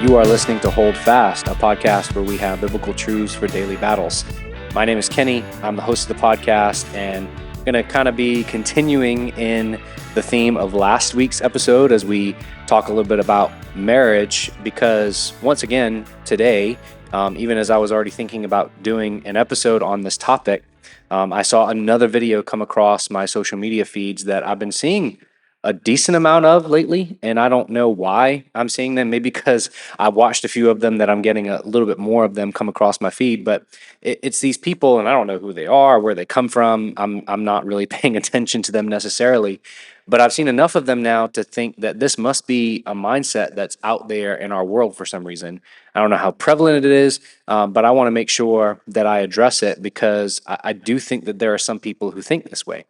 You are listening to Hold Fast, a podcast where we have biblical truths for daily battles. My name is Kenny. I'm the host of the podcast, and I'm going to kind of be continuing in the theme of last week's episode as we talk a little bit about marriage, because once again, today, even as I was already thinking about doing an episode on this topic, I saw another video come across my social media feeds that I've been seeing a decent amount of lately, and I don't know why I'm seeing them. Maybe because I watched a few of them that I'm getting a little bit more of them come across my feed. But it's these people, and I don't know who they are, where they come from. I'm not really paying attention to them necessarily, but I've seen enough of them now to think that this must be a mindset that's out there in our world for some reason. I don't know how prevalent it is, but I want to make sure that I address it because I do think that there are some people who think this way.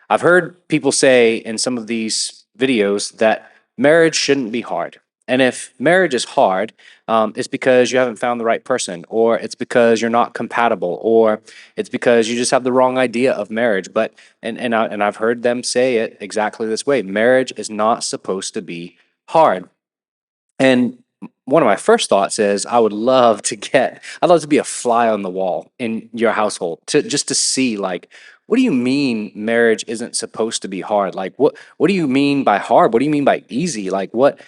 I've heard people say in some of these videos that marriage shouldn't be hard. And if marriage is hard, it's because you haven't found the right person, or it's because you're not compatible, or it's because you just have the wrong idea of marriage. But I've heard them say it exactly this way: marriage is not supposed to be hard. And one of my first thoughts is I'd love to be a fly on the wall in your household to just to see, like, what do you mean marriage isn't supposed to be hard? Like, what do you mean by hard? What do you mean by easy? Like, what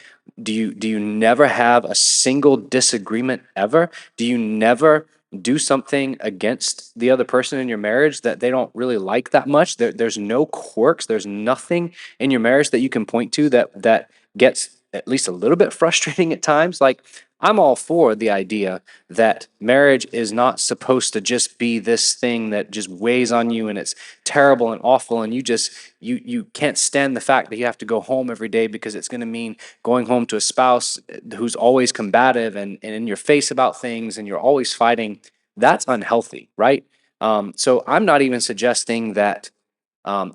do you never have a single disagreement ever? Do you never do something against the other person in your marriage that they don't really like that much? There's no quirks. There's nothing in your marriage that you can point to that gets at least a little bit frustrating at times. Like, I'm all for the idea that marriage is not supposed to just be this thing that just weighs on you and it's terrible and awful, and you can't stand the fact that you have to go home every day because it's going to mean going home to a spouse who's always combative and in your face about things, and you're always fighting. That's unhealthy, right? So I'm not even suggesting that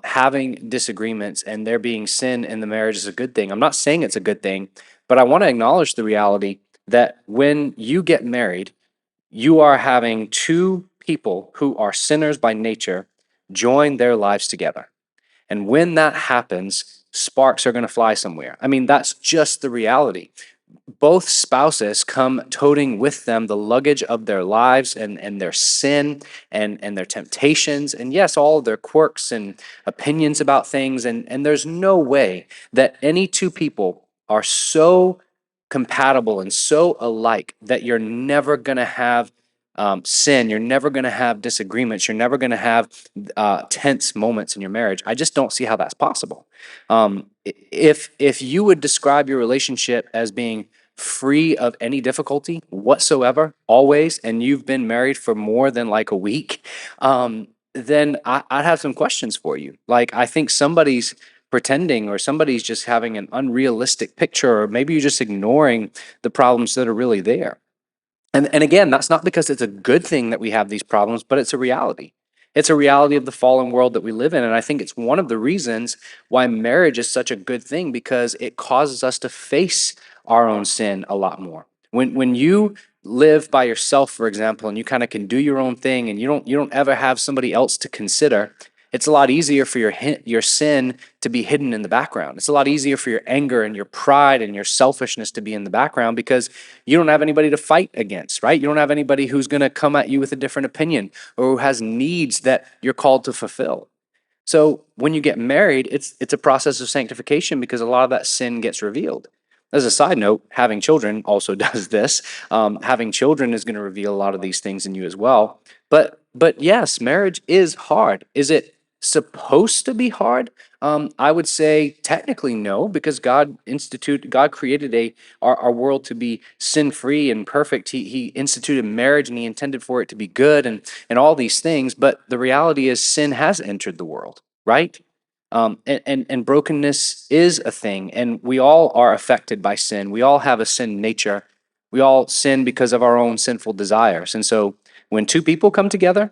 having disagreements and there being sin in the marriage is a good thing. I'm not saying it's a good thing, but I want to acknowledge the reality that when you get married, you are having two people who are sinners by nature join their lives together. And when that happens, sparks are going to fly somewhere. I mean, that's just the reality. Both spouses come toting with them the luggage of their lives and their sin and their temptations, and yes, all of their quirks and opinions about things. And there's no way that any two people are so compatible and so alike that you're never going to have sin. You're never going to have disagreements. You're never going to have tense moments in your marriage. I just don't see how that's possible. If you would describe your relationship as being free of any difficulty whatsoever, always, and you've been married for more than like a week, then I'd have some questions for you. Like, I think somebody's pretending, or somebody's just having an unrealistic picture, or maybe you're just ignoring the problems that are really there. And again, that's not because it's a good thing that we have these problems, but it's a reality. It's a reality of the fallen world that we live in. And I think it's one of the reasons why marriage is such a good thing, because it causes us to face our own sin a lot more. When you live by yourself, for example, and you kind of can do your own thing, and you don't ever have somebody else to consider, it's a lot easier for your sin to be hidden in the background. It's a lot easier for your anger and your pride and your selfishness to be in the background, because you don't have anybody to fight against, right? You don't have anybody who's going to come at you with a different opinion, or who has needs that you're called to fulfill. So when you get married, it's a process of sanctification, because a lot of that sin gets revealed. As a side note, having children also does this. Having children is going to reveal a lot of these things in you as well. But yes, marriage is hard. Is it supposed to be hard? I would say technically no, because God created our world to be sin free and perfect. He instituted marriage, and he intended for it to be good, and all these things. But the reality is, sin has entered the world, right? And brokenness is a thing, and we all are affected by sin. We all have a sin nature. We all sin because of our own sinful desires. And so when two people come together,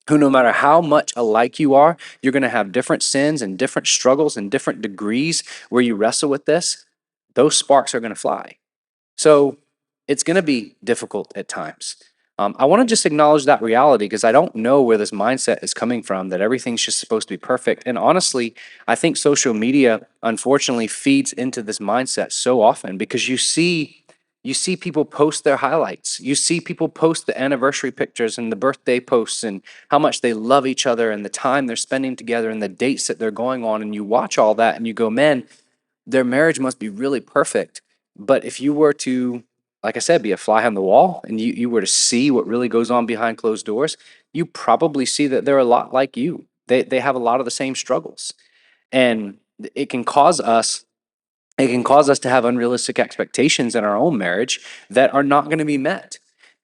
who, no matter how much alike you are, you're going to have different sins and different struggles and different degrees where you wrestle with this, those sparks are going to fly. So it's going to be difficult at times. I want to just acknowledge that reality, because I don't know where this mindset is coming from, that everything's just supposed to be perfect. And honestly, I think social media, unfortunately, feeds into this mindset so often, because you see You see people post their highlights. You see people post the anniversary pictures and the birthday posts and how much they love each other and the time they're spending together and the dates that they're going on. And you watch all that and you go, man, their marriage must be really perfect. But if you were to, like I said, be a fly on the wall and you were to see what really goes on behind closed doors, you probably see that they're a lot like you. They have a lot of the same struggles. And it can cause us it can cause us to have unrealistic expectations in our own marriage that are not going to be met.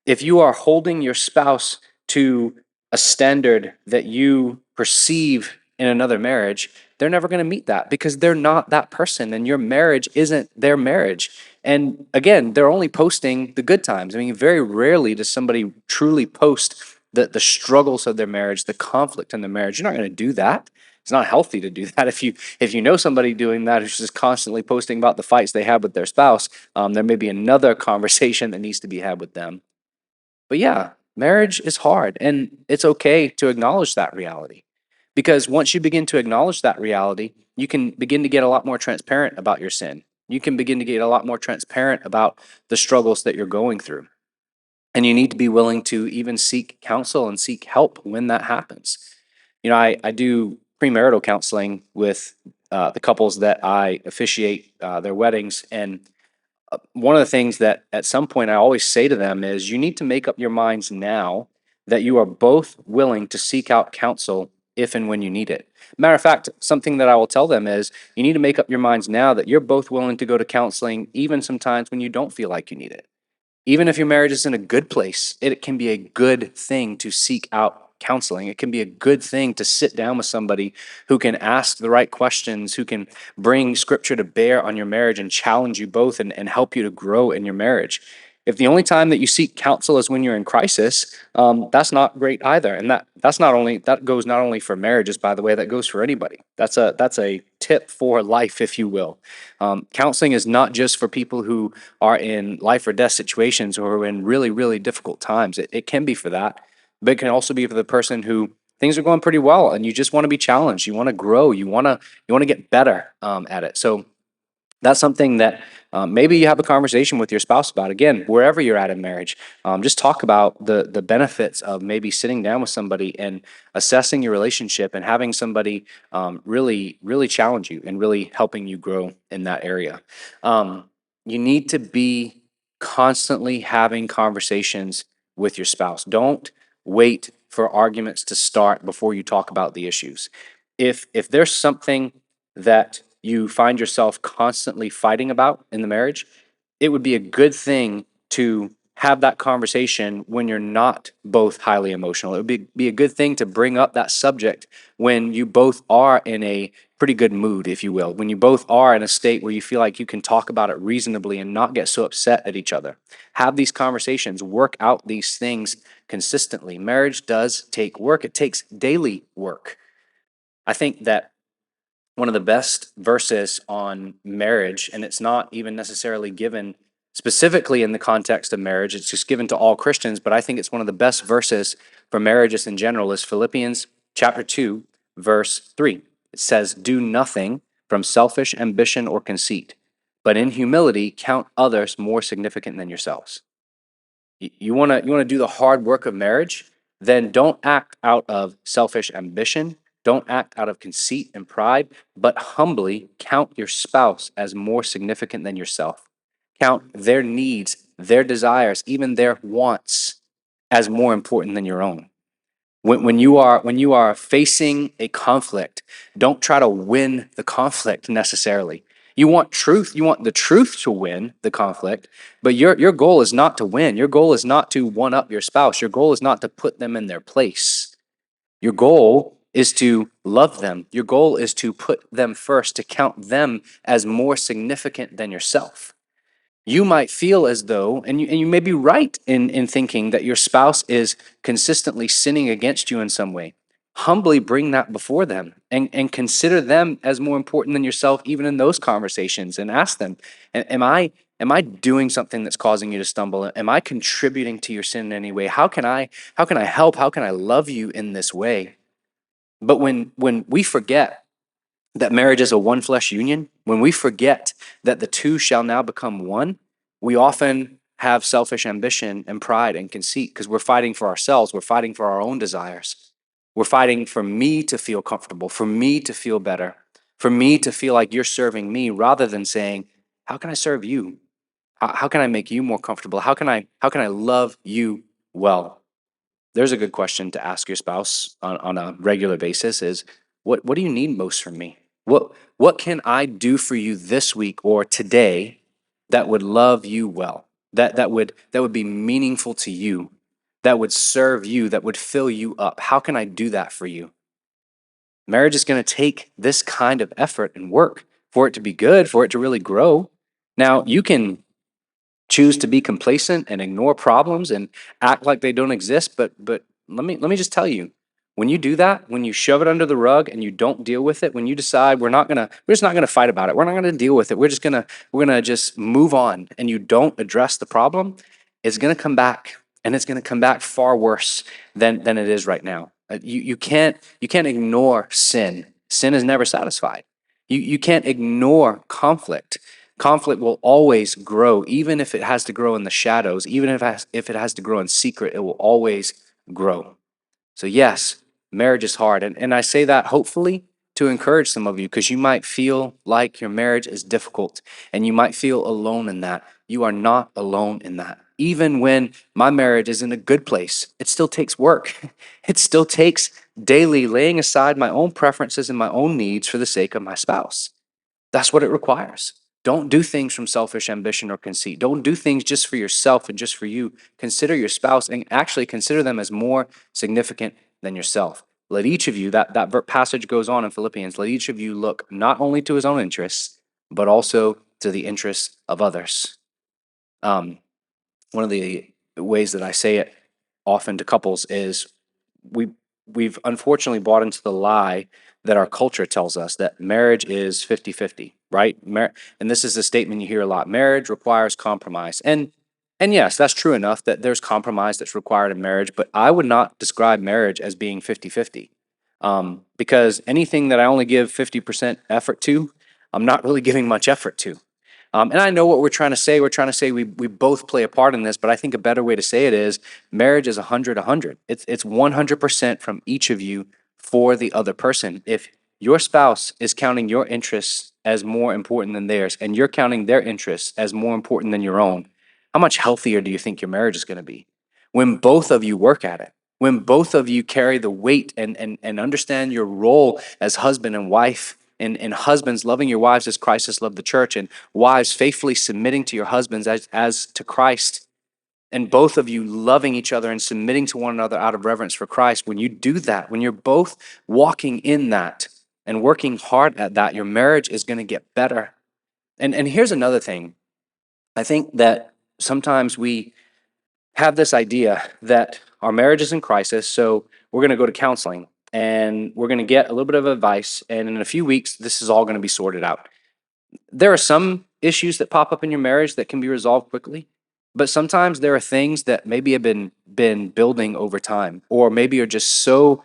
If you are holding your spouse to a standard that you perceive in another marriage, they're never going to meet that because they're not that person and your marriage isn't their marriage. And again, they're only posting the good times. I mean, very rarely does somebody truly post the struggles of their marriage, the conflict in the marriage. You're not going to do that. It's not healthy to do that. If you know somebody doing that who's just constantly posting about the fights they have with their spouse, there may be another conversation that needs to be had with them. But yeah, marriage is hard, and it's okay to acknowledge that reality. Because once you begin to acknowledge that reality, you can begin to get a lot more transparent about your sin. You can begin to get a lot more transparent about the struggles that you're going through. And you need to be willing to even seek counsel and seek help when that happens. I do premarital counseling with the couples that I officiate their weddings. And one of the things that at some point I always say to them is you need to make up your minds now that you are both willing to seek out counsel if and when you need it. Matter of fact, something that I will tell them is you need to make up your minds now that you're both willing to go to counseling even sometimes when you don't feel like you need it. Even if your marriage is in a good place, it can be a good thing to seek out counseling. It can be a good thing to sit down with somebody who can ask the right questions, who can bring scripture to bear on your marriage and challenge you both and help you to grow in your marriage. If the only time that you seek counsel is when you're in crisis, that's not great either. And that goes not only for marriages, by the way, that goes for anybody. That's a tip for life, if you will. Counseling is not just for people who are in life or death situations or are in really, really difficult times. It can be for that, but it can also be for the person who things are going pretty well and you just want to be challenged. You want to grow. You want to get better at it. So that's something that maybe you have a conversation with your spouse about. Again, wherever you're at in marriage, just talk about the benefits of maybe sitting down with somebody and assessing your relationship and having somebody really, really challenge you and really helping you grow in that area. You need to be constantly having conversations with your spouse. Don't wait for arguments to start before you talk about the issues. If there's something that you find yourself constantly fighting about in the marriage, it would be a good thing to have that conversation when you're not both highly emotional. It would be a good thing to bring up that subject when you both are in a pretty good mood, if you will, when you both are in a state where you feel like you can talk about it reasonably and not get so upset at each other. Have these conversations, work out these things consistently. Marriage does take work, it takes daily work. I think that one of the best verses on marriage, and it's not even necessarily given specifically in the context of marriage, it's just given to all Christians, but I think it's one of the best verses for marriages in general is Philippians chapter 2, verse 3. It says, "Do nothing from selfish ambition or conceit, but in humility count others more significant than yourselves." You want to do the hard work of marriage, then don't act out of selfish ambition, don't act out of conceit and pride, but humbly count your spouse as more significant than yourself. Count their needs, their desires, even their wants as more important than your own. When you are facing a conflict, don't try to win the conflict necessarily. You want truth, you want the truth to win the conflict, but your goal is not to win. Your goal is not to one up your spouse. Your goal is not to put them in their place. Your goal is to love them. Your goal is to put them first, to count them as more significant than yourself. You might feel as though, and you may be right in thinking that your spouse is consistently sinning against you in some way. Humbly bring that before them and consider them as more important than yourself, even in those conversations, and ask them, am I doing something that's causing you to stumble? Am I contributing to your sin in any way? How can I help? How can I love you in this way? But when we forget that marriage is a one flesh union, when we forget that the two shall now become one, We often have selfish ambition and pride and conceit because we're fighting for ourselves. We're fighting for our own desires. We're fighting for me to feel comfortable, for me to feel better, for me to feel like you're serving me, rather than saying, how can I serve you? How can I make you more comfortable? How can I love you well? There's a good question to ask your spouse on a regular basis is, what do you need most from me? What can I do for you this week or today that would love you well? That would be meaningful to you, that would serve you, that would fill you up. How can I do that for you? Marriage is going to take this kind of effort and work for it to be good, for it to really grow. Now, you can choose to be complacent and ignore problems and act like they don't exist, but let me just tell you, when you do that, when you shove it under the rug and you don't deal with it, when you decide we're just not gonna fight about it, we're not gonna deal with it, we're gonna just move on, and you don't address the problem, it's gonna come back, and it's gonna come back far worse than it is right now. You can't ignore sin. Sin is never satisfied. You can't ignore conflict. Conflict will always grow, even if it has to grow in the shadows, even if it has to grow in secret, it will always grow. So, yes, marriage is hard. And I say that hopefully to encourage some of you, because you might feel like your marriage is difficult and you might feel alone in that. You are not alone in that. Even when my marriage is in a good place, it still takes work. It still takes daily laying aside my own preferences and my own needs for the sake of my spouse. That's what it requires. Don't do things from selfish ambition or conceit. Don't do things just for yourself and just for you. Consider your spouse and actually consider them as more significant than yourself. Let each of you, that passage goes on in Philippians, let each of you look not only to his own interests, but also to the interests of others. Um, One of the ways that I say it often to couples is we we've unfortunately bought into the lie that our culture tells us that marriage is 50-50, right? And this is a statement you hear a lot. Marriage requires compromise. And yes, that's true enough that there's compromise that's required in marriage, but I would not describe marriage as being 50-50. Because anything that I only give 50% effort to, I'm not really giving much effort to. And I know what we're trying to say. We're trying to say we both play a part in this, but I think a better way to say it is marriage is 100-100. It's 100% from each of you for the other person. If your spouse is counting your interests as more important than theirs, and you're counting their interests as more important than your own, how much healthier do you think your marriage is going to be? When both of you work at it, when both of you carry the weight and understand your role as husband and wife, and husbands loving your wives as Christ has loved the church, and wives faithfully submitting to your husbands as to Christ, and both of you loving each other and submitting to one another out of reverence for Christ. When you do that, when you're both walking in that and working hard at that, your marriage is going to get better. And here's another thing. I think that sometimes we have this idea that our marriage is in crisis, so we're going to go to counseling and we're going to get a little bit of advice, and in a few weeks, this is all going to be sorted out. There are some issues that pop up in your marriage that can be resolved quickly, but sometimes there are things that maybe have been building over time, or maybe are just so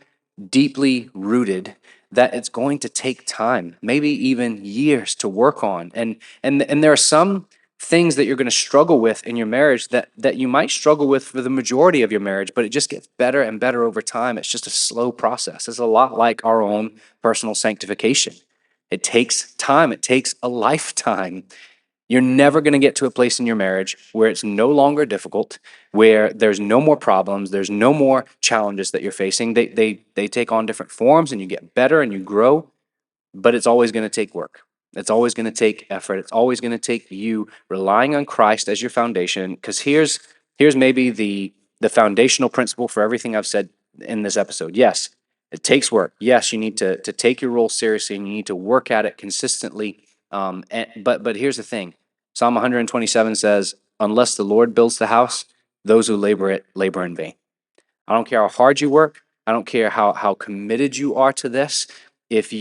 deeply rooted that it's going to take time, maybe even years to work on. And there are some things that you're going to struggle with in your marriage that you might struggle with for the majority of your marriage, but it just gets better and better over time. It's just a slow process. It's a lot like our own personal sanctification. It takes time. It takes a lifetime. You're never going to get to a place in your marriage where it's no longer difficult, where there's no more problems, there's no more challenges that you're facing. They take on different forms, and you get better and you grow, but it's always going to take work. It's always going to take effort. It's always going to take you relying on Christ as your foundation. Because here's maybe the foundational principle for everything I've said in this episode. Yes, it takes work. Yes, you need to take your role seriously, and you need to work at it consistently. But here's the thing. Psalm 127 says, "Unless the Lord builds the house, those who labor in vain." I don't care how hard you work. I don't care how committed you are to this. If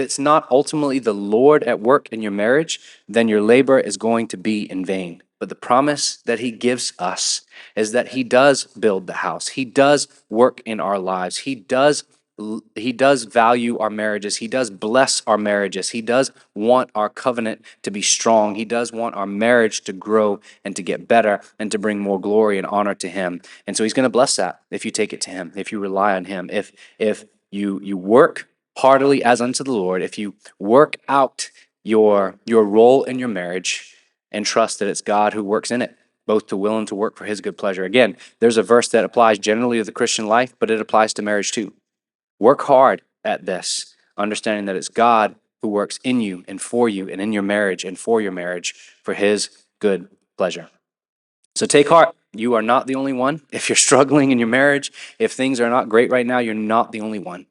it's not ultimately the Lord at work in your marriage, then your labor is going to be in vain. But the promise that he gives us is that he does build the house. He does work in our lives. He does He does value our marriages. He does bless our marriages. He does want our covenant to be strong. He does want our marriage to grow and to get better and to bring more glory and honor to him. And so he's going to bless that if you take it to him, if you rely on him, if you work heartily as unto the Lord, if you work out your role in your marriage and trust that it's God who works in it, both to will and to work for his good pleasure. Again, there's a verse that applies generally to the Christian life, but it applies to marriage too. Work hard at this, understanding that it's God who works in you and for you and in your marriage and for your marriage for his good pleasure. So take heart. You are not the only one. If you're struggling in your marriage, if things are not great right now, you're not the only one.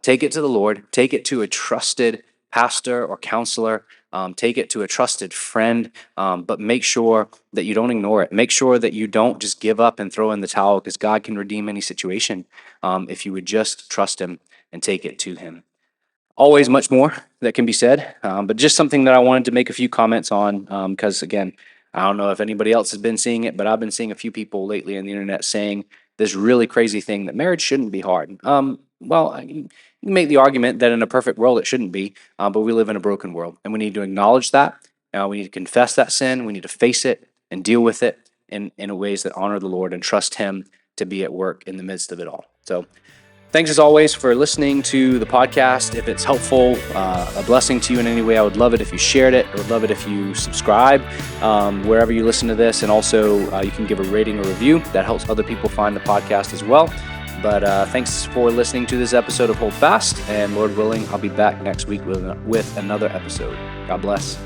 Take it to the Lord. Take it to a trusted pastor or counselor. Take it to a trusted friend, but make sure that you don't ignore it. Make sure that you don't just give up and throw in the towel, because God can redeem any situation if you would just trust him and take it to him. Always much more that can be said, but just something that I wanted to make a few comments on, because again, I don't know if anybody else has been seeing it, but I've been seeing a few people lately on the internet saying this really crazy thing that marriage shouldn't be hard. Well, you can make the argument that in a perfect world it shouldn't be, but we live in a broken world, and we need to acknowledge that. We need to confess that sin. We need to face it and deal with it in ways that honor the Lord and trust him to be at work in the midst of it all. So thanks as always for listening to the podcast. If it's helpful, a blessing to you in any way, I would love it if you shared it. I would love it if you subscribe wherever you listen to this. And also you can give a rating or review. That helps other people find the podcast as well. But thanks for listening to this episode of Hold Fast. And Lord willing, I'll be back next week with another episode. God bless.